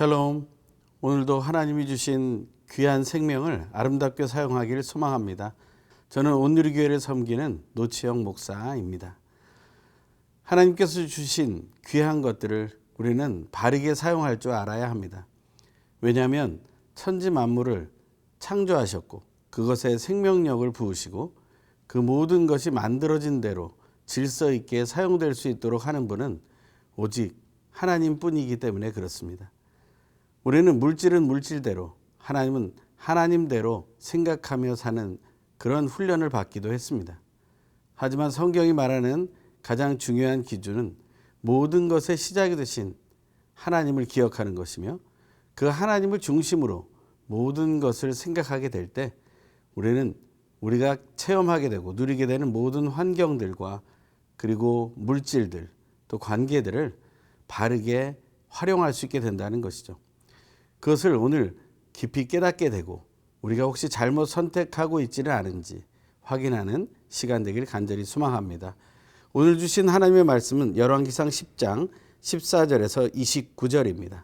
샬롬. 오늘도 하나님이 주신 귀한 생명을 아름답게 사용하기를 소망합니다. 저는 온누리교회를 섬기는 노치영 목사입니다. 하나님께서 주신 귀한 것들을 우리는 바르게 사용할 줄 알아야 합니다. 왜냐하면 천지 만물을 창조하셨고 그것에 생명력을 부으시고 그 모든 것이 만들어진 대로 질서 있게 사용될 수 있도록 하는 분은 오직 하나님뿐이기 때문에 그렇습니다. 우리는 물질은 물질대로, 하나님은 하나님대로 생각하며 사는 그런 훈련을 받기도 했습니다. 하지만 성경이 말하는 가장 중요한 기준은 모든 것의 시작이 되신 하나님을 기억하는 것이며, 그 하나님을 중심으로 모든 것을 생각하게 될 때 우리는 우리가 체험하게 되고 누리게 되는 모든 환경들과 그리고 물질들 또 관계들을 바르게 활용할 수 있게 된다는 것이죠. 그것을 오늘 깊이 깨닫게 되고 우리가 혹시 잘못 선택하고 있지는 않은지 확인하는 시간 되길 간절히 소망합니다. 오늘 주신 하나님의 말씀은 열왕기상 10장 14절에서 29절입니다.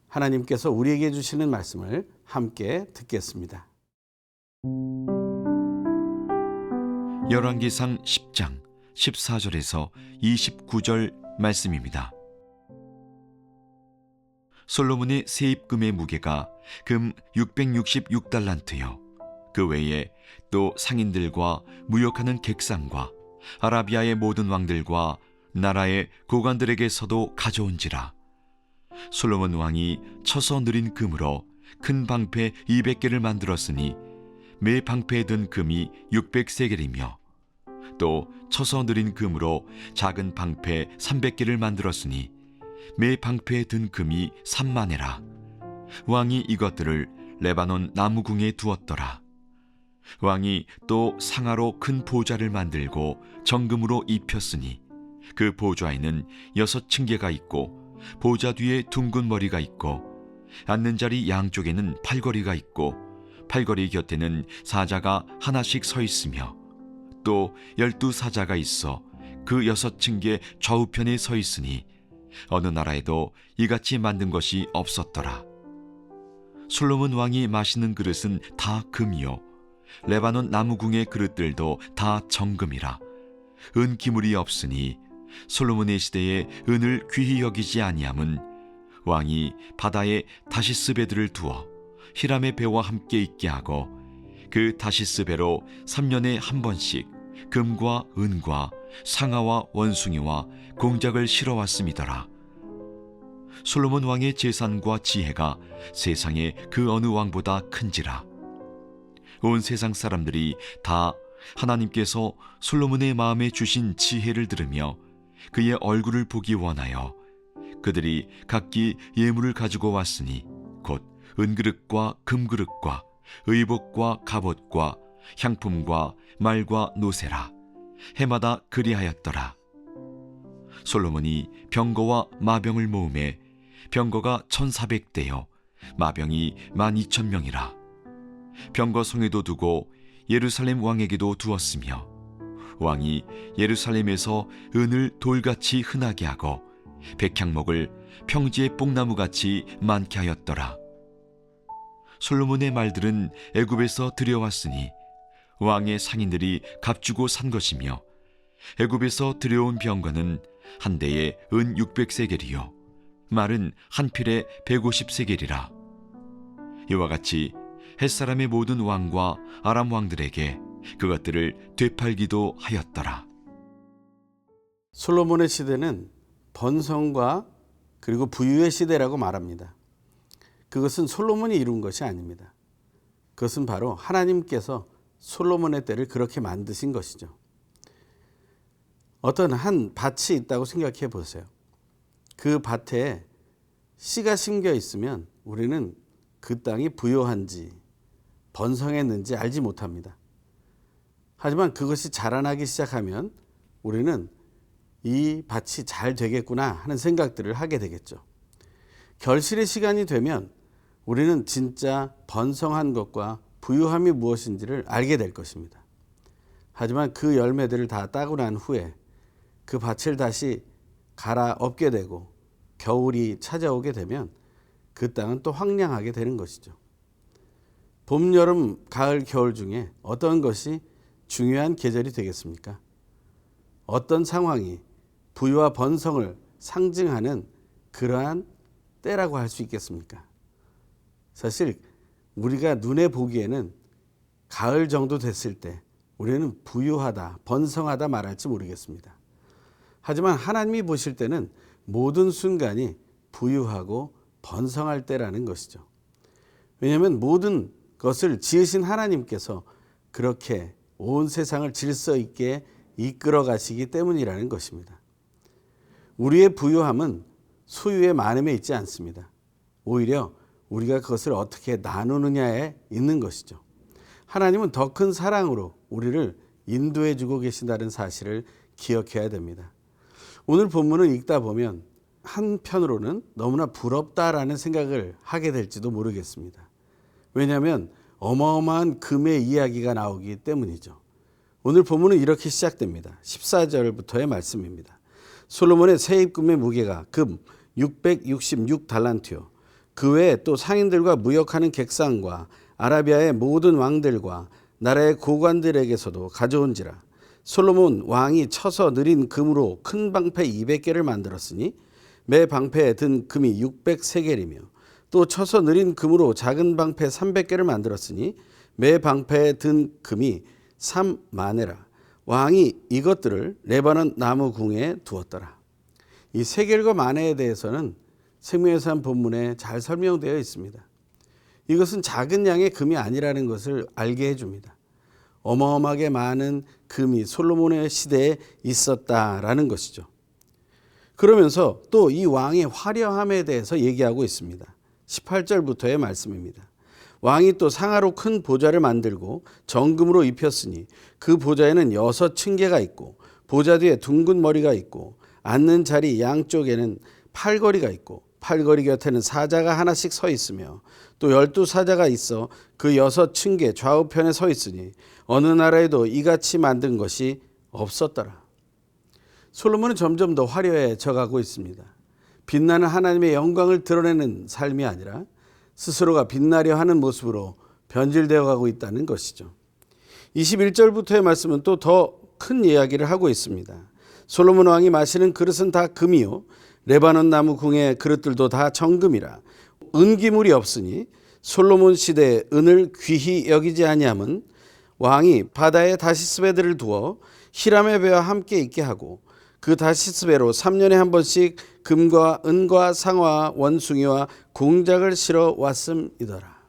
하나님께서 우리에게 주시는 말씀을 함께 듣겠습니다. 열왕기상 10장 14절에서 29절 말씀입니다. 솔로몬의 세입금의 무게가 금 666달란트요. 그 외에 또 상인들과 무역하는 객상과 아라비아의 모든 왕들과 나라의 고관들에게서도 가져온지라. 솔로몬 왕이 쳐서 느린 금으로 큰 방패 200개를 만들었으니 매 방패에 든 금이 600세겔이며 또 쳐서 느린 금으로 작은 방패 300개를 만들었으니 매 방패에 든 금이 3만에라. 왕이 이것들을 레바논 나무궁에 두었더라. 왕이 또 상아로 큰 보좌를 만들고 정금으로 입혔으니 그 보좌에는 6층계가 있고 보좌 뒤에 둥근 머리가 있고 앉는 자리 양쪽에는 팔걸이가 있고 팔걸이 곁에는 사자가 하나씩 서 있으며 또 12사자가 있어 그 6층계 좌우편에 서 있으니 어느 나라에도 이같이 만든 것이 없었더라. 솔로몬 왕이 마시는 그릇은 다 금이요 레바논 나무궁의 그릇들도 다 정금이라. 은 기물이 없으니 솔로몬의 시대에 은을 귀히 여기지 아니함은 왕이 바다에 다시스 배들을 두어 히람의 배와 함께 있게 하고 그 다시스 배로 3년에 한 번씩 금과 은과 상아와 원숭이와 공작을 실어왔음이더라. 솔로몬 왕의 재산과 지혜가 세상의 그 어느 왕보다 큰지라. 온 세상 사람들이 다 하나님께서 솔로몬의 마음에 주신 지혜를 들으며 그의 얼굴을 보기 원하여 그들이 각기 예물을 가지고 왔으니 곧 은그릇과 금그릇과 의복과 갑옷과 향품과 말과 노새라. 해마다 그리하였더라. 솔로몬이 병거와 마병을 모으매 병거가 1400대요 마병이 12,000명이라. 병거 성에도 두고 예루살렘 왕에게도 두었으며 왕이 예루살렘에서 은을 돌같이 흔하게 하고 백향목을 평지의 뽕나무같이 많게 하였더라. 솔로몬의 말들은 애굽에서 들여왔으니 왕의 상인들이 값주고 산 것이며 애굽에서 들여온 병거는 한 대에 은 600세겔이요 말은 한 필에 150세겔이라. 이와 같이 햇사람의 모든 왕과 아람 왕들에게 그것들을 되팔기도 하였더라. 솔로몬의 시대는 번성과 그리고 부유의 시대라고 말합니다. 그것은 솔로몬이 이룬 것이 아닙니다. 그것은 바로 하나님께서 솔로몬의 때를 그렇게 만드신 것이죠. 어떤 한 밭이 있다고 생각해 보세요. 그 밭에 씨가 심겨 있으면 우리는 그 땅이 부요한지 번성했는지 알지 못합니다. 하지만 그것이 자라나기 시작하면 우리는 이 밭이 잘 되겠구나 하는 생각들을 하게 되겠죠. 결실의 시간이 되면 우리는 진짜 번성한 것과 부유함이 무엇인지를 알게 될 것입니다. 하지만 그 열매들을 다 따고 난 후에 그 밭을 다시 갈아엎게 되고 겨울이 찾아오게 되면 그 땅은 또 황량하게 되는 것이죠. 봄, 여름, 가을, 겨울 중에 어떤 것이 중요한 계절이 되겠습니까? 어떤 상황이 부유와 번성을 상징하는 그러한 때라고 할 수 있겠습니까? 사실 우리가 눈에 보기에는 가을 정도 됐을 때 우리는 부유하다, 번성하다 말할지 모르겠습니다. 하지만 하나님이 보실 때는 모든 순간이 부유하고 번성할 때라는 것이죠. 왜냐하면 모든 것을 지으신 하나님께서 그렇게 온 세상을 질서 있게 이끌어 가시기 때문이라는 것입니다. 우리의 부유함은 소유의 많음에 있지 않습니다. 오히려 우리가 그것을 어떻게 나누느냐에 있는 것이죠. 하나님은 더 큰 사랑으로 우리를 인도해 주고 계신다는 사실을 기억해야 됩니다. 오늘 본문을 읽다 보면 한편으로는 너무나 부럽다라는 생각을 하게 될지도 모르겠습니다. 왜냐하면 어마어마한 금의 이야기가 나오기 때문이죠. 오늘 본문은 이렇게 시작됩니다. 14절부터의 말씀입니다. 솔로몬의 세입금의 무게가 금 666달란트요. 그 외에 또 상인들과 무역하는 객상과 아라비아의 모든 왕들과 나라의 고관들에게서도 가져온지라. 솔로몬 왕이 쳐서 느린 금으로 큰 방패 200개를 만들었으니 매 방패에 든 금이 600세겔이며 또 쳐서 느린 금으로 작은 방패 300개를 만들었으니 매 방패에 든 금이 3만에라. 왕이 이것들을 레바논 나무 궁에 두었더라. 이 세겔과 만에에 대해서는 생명의 본문에 잘 설명되어 있습니다. 이것은 작은 양의 금이 아니라는 것을 알게 해줍니다. 어마어마하게 많은 금이 솔로몬의 시대에 있었다라는 것이죠. 그러면서 또 이 왕의 화려함에 대해서 얘기하고 있습니다. 18절부터의 말씀입니다. 왕이 또 상아로 큰 보좌를 만들고 정금으로 입혔으니 그 보좌에는 6층계가 있고 보좌 뒤에 둥근 머리가 있고 앉는 자리 양쪽에는 팔걸이가 있고 팔걸이 곁에는 사자가 하나씩 서 있으며 또 12사자가 있어 그 6층계 좌우편에 서 있으니 어느 나라에도 이같이 만든 것이 없었더라. 솔로몬은 점점 더 화려해져 가고 있습니다. 빛나는 하나님의 영광을 드러내는 삶이 아니라 스스로가 빛나려 하는 모습으로 변질되어 가고 있다는 것이죠. 21절부터의 말씀은 또 더 큰 이야기를 하고 있습니다. 솔로몬 왕이 마시는 그릇은 다 금이요 레바논 나무 궁의 그릇들도 다 정금이라. 은기물이 없으니 솔로몬 시대에 은을 귀히 여기지 아니함은 왕이 바다에 다시스베들을 두어 히람의 배와 함께 있게 하고 그 다시스베로 3년에 한 번씩 금과 은과 상어와 원숭이와 공작을 실어 왔음이더라.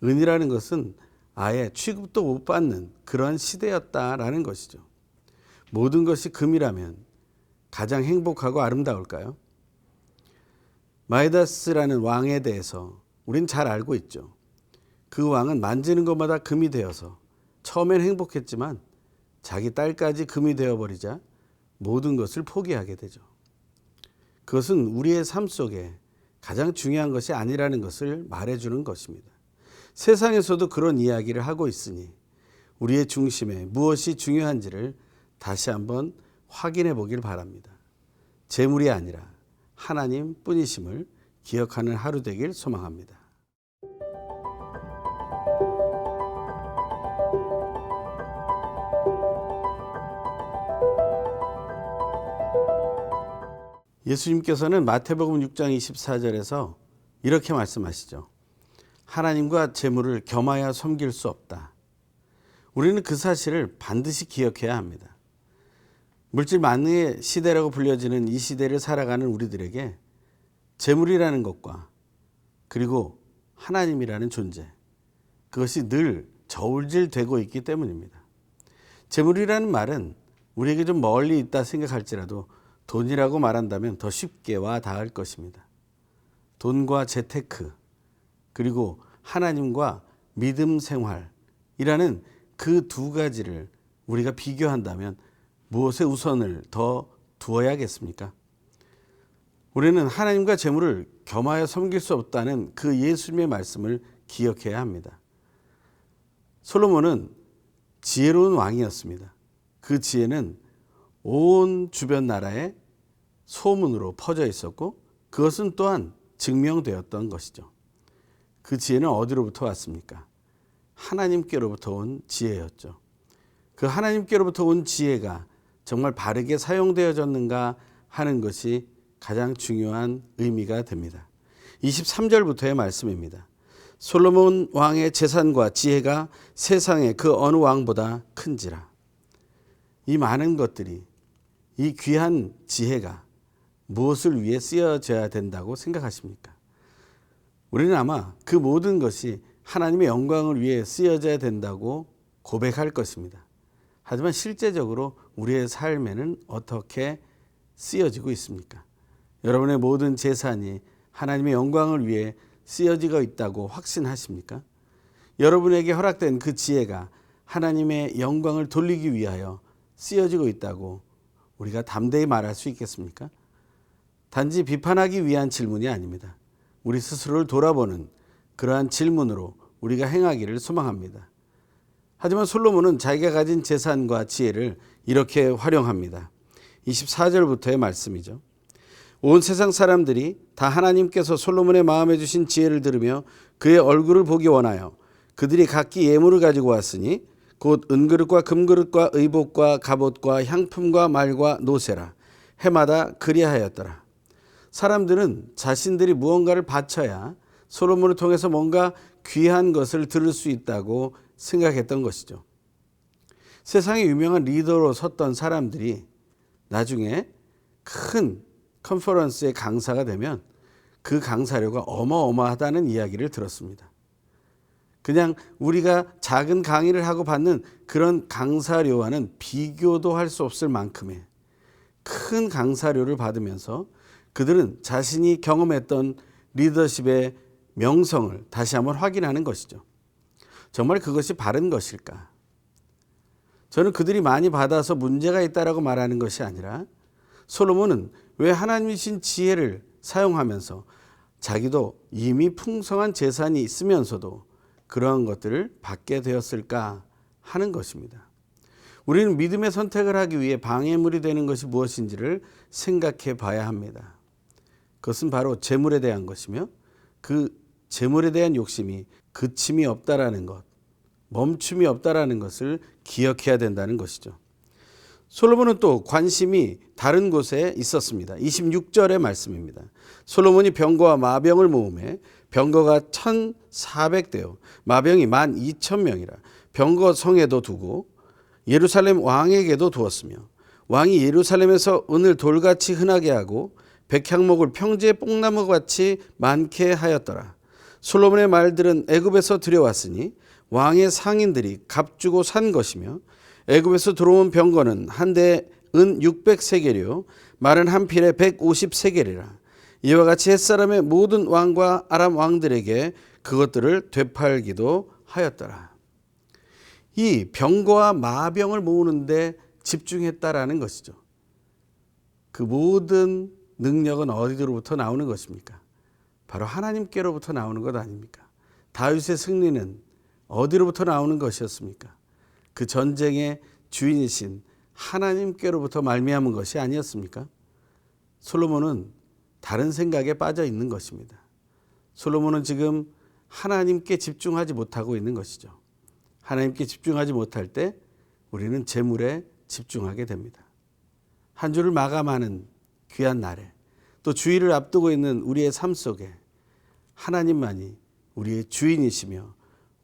은이라는 것은 아예 취급도 못 받는 그런 시대였다라는 것이죠. 모든 것이 금이라면 가장 행복하고 아름다울까요? 마이다스라는 왕에 대해서 우린 잘 알고 있죠. 그 왕은 만지는 것마다 금이 되어서 처음엔 행복했지만 자기 딸까지 금이 되어버리자 모든 것을 포기하게 되죠. 그것은 우리의 삶 속에 가장 중요한 것이 아니라는 것을 말해주는 것입니다. 세상에서도 그런 이야기를 하고 있으니 우리의 중심에 무엇이 중요한지를 다시 한번 확인해 보길 바랍니다. 재물이 아니라 하나님 뿐이심을 기억하는 하루 되길 소망합니다. 예수님께서는 마태복음 6장 24절에서 이렇게 말씀하시죠. 하나님과 재물을 겸하여 섬길 수 없다. 우리는 그 사실을 반드시 기억해야 합니다. 물질 만능의 시대라고 불려지는 이 시대를 살아가는 우리들에게 재물이라는 것과 그리고 하나님이라는 존재, 그것이 늘 저울질되고 있기 때문입니다. 재물이라는 말은 우리에게 좀 멀리 있다 생각할지라도 돈이라고 말한다면 더 쉽게 와 닿을 것입니다. 돈과 재테크, 그리고 하나님과 믿음 생활이라는 그 두 가지를 우리가 비교한다면 무엇에 우선을 더 두어야겠습니까? 우리는 하나님과 재물을 겸하여 섬길 수 없다는 그 예수님의 말씀을 기억해야 합니다. 솔로몬은 지혜로운 왕이었습니다. 그 지혜는 온 주변 나라에 소문으로 퍼져 있었고 그것은 또한 증명되었던 것이죠. 그 지혜는 어디로부터 왔습니까? 하나님께로부터 온 지혜였죠. 그 하나님께로부터 온 지혜가 정말 바르게 사용되어졌는가 하는 것이 가장 중요한 의미가 됩니다. 23절부터의 말씀입니다. 솔로몬 왕의 재산과 지혜가 세상의 그 어느 왕보다 큰지라. 이 많은 것들이, 이 귀한 지혜가 무엇을 위해 쓰여져야 된다고 생각하십니까? 우리는 아마 그 모든 것이 하나님의 영광을 위해 쓰여져야 된다고 고백할 것입니다. 하지만 실제적으로 우리의 삶에는 어떻게 쓰여지고 있습니까? 여러분의 모든 재산이 하나님의 영광을 위해 쓰여지고 있다고 확신하십니까? 여러분에게 허락된 그 지혜가 하나님의 영광을 돌리기 위하여 쓰여지고 있다고 우리가 담대히 말할 수 있겠습니까? 단지 비판하기 위한 질문이 아닙니다. 우리 스스로를 돌아보는 그러한 질문으로 우리가 행하기를 소망합니다. 하지만 솔로몬은 자기가 가진 재산과 지혜를 이렇게 활용합니다. 24절부터의 말씀이죠. 온 세상 사람들이 다 하나님께서 솔로몬의 마음에 주신 지혜를 들으며 그의 얼굴을 보기 원하여 그들이 각기 예물을 가지고 왔으니 곧 은그릇과 금그릇과 의복과 갑옷과 향품과 말과 노새라. 해마다 그리하였더라. 사람들은 자신들이 무언가를 바쳐야 솔로몬을 통해서 뭔가 귀한 것을 들을 수 있다고 생각했던 것이죠. 세상에 유명한 리더로 섰던 사람들이 나중에 큰 컨퍼런스의 강사가 되면 그 강사료가 어마어마하다는 이야기를 들었습니다. 그냥 우리가 작은 강의를 하고 받는 그런 강사료와는 비교도 할 수 없을 만큼의 큰 강사료를 받으면서 그들은 자신이 경험했던 리더십의 명성을 다시 한번 확인하는 것이죠. 정말 그것이 바른 것일까? 저는 그들이 많이 받아서 문제가 있다라고 말하는 것이 아니라 솔로몬은 왜 하나님이 주신 지혜를 사용하면서 자기도 이미 풍성한 재산이 있으면서도 그러한 것들을 받게 되었을까 하는 것입니다. 우리는 믿음의 선택을 하기 위해 방해물이 되는 것이 무엇인지를 생각해 봐야 합니다. 그것은 바로 재물에 대한 것이며 그 재물에 대한 욕심이 그침이 없다라는 것, 멈춤이 없다라는 것을 기억해야 된다는 것이죠. 솔로몬은 또 관심이 다른 곳에 있었습니다. 26절의 말씀입니다. 솔로몬이 병거와 마병을 모으매 병거가 1,400대요 마병이 12,000명이라 병거 성에도 두고 예루살렘 왕에게도 두었으며 왕이 예루살렘에서 은을 돌같이 흔하게 하고 백향목을 평지의 뽕나무같이 많게 하였더라. 솔로몬의 말들은 애굽에서 들여왔으니 왕의 상인들이 값주고 산 것이며 애굽에서 들어온 병거는 한 대에 은 600세겔이요 말은 한 필에 150세겔이라. 이와 같이 햇사람의 모든 왕과 아람 왕들에게 그것들을 되팔기도 하였더라. 이 병거와 마병을 모으는데 집중했다라는 것이죠. 그 모든 능력은 어디로부터 나오는 것입니까? 바로 하나님께로부터 나오는 것 아닙니까? 다윗의 승리는 어디로부터 나오는 것이었습니까? 그 전쟁의 주인이신 하나님께로부터 말미암은 것이 아니었습니까? 솔로몬은 다른 생각에 빠져 있는 것입니다. 솔로몬은 지금 하나님께 집중하지 못하고 있는 것이죠. 하나님께 집중하지 못할 때 우리는 재물에 집중하게 됩니다. 한 주를 마감하는 귀한 날에 또 주일을 앞두고 있는 우리의 삶 속에 하나님만이 우리의 주인이시며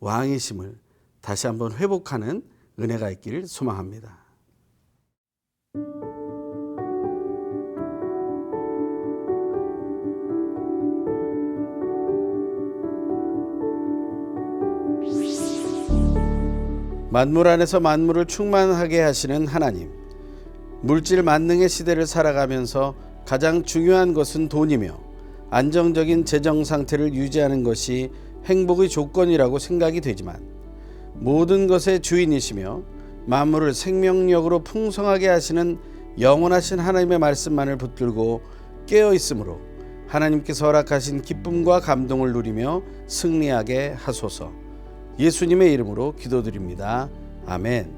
왕이심을 다시 한번 회복하는 은혜가 있기를 소망합니다. 만물 안에서 만물을 충만하게 하시는 하나님, 물질 만능의 시대를 살아가면서 가장 중요한 것은 돈이며 안정적인 재정 상태를 유지하는 것이 행복의 조건이라고 생각이 되지만 모든 것의 주인이시며 만물을 생명력으로 풍성하게 하시는 영원하신 하나님의 말씀만을 붙들고 깨어 있으므로 하나님께서 허락하신 기쁨과 감동을 누리며 승리하게 하소서. 예수님의 이름으로 기도드립니다. 아멘.